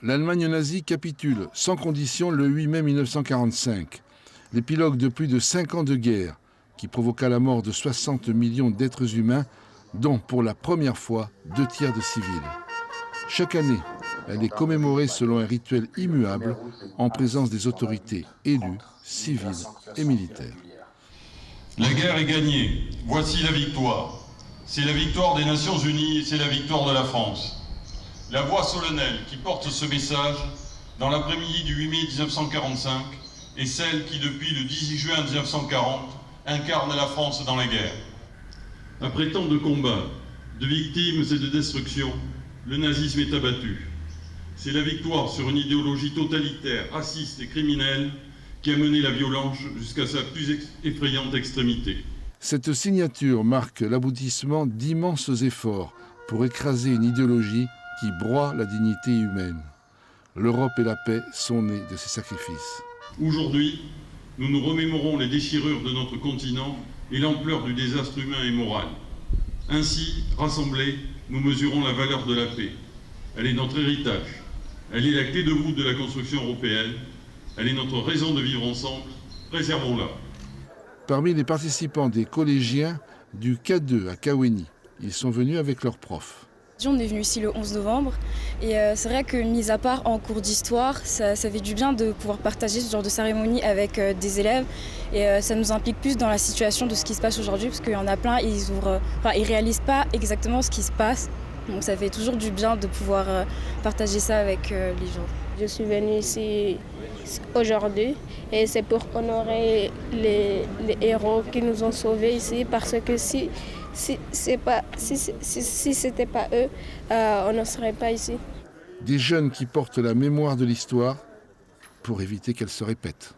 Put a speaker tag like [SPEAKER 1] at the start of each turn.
[SPEAKER 1] L'Allemagne nazie capitule sans condition le 8 mai 1945. L'épilogue de plus de 5 ans de guerre qui provoqua la mort de 60 millions d'êtres humains, dont pour la première fois 2/3 de civils. Chaque année, elle est commémorée selon un rituel immuable en présence des autorités élues, civiles et militaires.
[SPEAKER 2] La guerre est gagnée. Voici la victoire. C'est la victoire des Nations Unies et c'est la victoire de la France. La voix solennelle qui porte ce message dans l'après-midi du 8 mai 1945 est celle qui, depuis le 18 juin 1940, incarne la France dans la guerre. Après tant de combats, de victimes et de destructions, le nazisme est abattu. C'est la victoire sur une idéologie totalitaire, raciste et criminelle qui a mené la violence jusqu'à sa plus effrayante extrémité.
[SPEAKER 1] Cette signature marque l'aboutissement d'immenses efforts pour écraser une idéologie qui broie la dignité humaine. L'Europe et la paix sont nées de ces sacrifices.
[SPEAKER 2] Aujourd'hui, nous nous remémorons les déchirures de notre continent et l'ampleur du désastre humain et moral. Ainsi, rassemblés, nous mesurons la valeur de la paix. Elle est notre héritage. Elle est la clé de voûte de la construction européenne. Elle est notre raison de vivre ensemble. Préservons-la.
[SPEAKER 1] Parmi les participants des collégiens du K2 à Kaweni, ils sont venus avec leurs profs.
[SPEAKER 3] On est venu ici le 11 novembre et c'est vrai que, mis à part en cours d'histoire, ça fait du bien de pouvoir partager ce genre de cérémonie avec des élèves et ça nous implique plus dans la situation de ce qui se passe aujourd'hui parce qu'il y en a plein, ils réalisent pas exactement ce qui se passe. Donc ça fait toujours du bien de pouvoir partager ça avec les gens.
[SPEAKER 4] Je suis venue ici aujourd'hui et c'est pour honorer les héros qui nous ont sauvés ici parce que si c'était pas eux, on ne serait pas ici.
[SPEAKER 1] Des jeunes qui portent la mémoire de l'histoire pour éviter qu'elle se répète.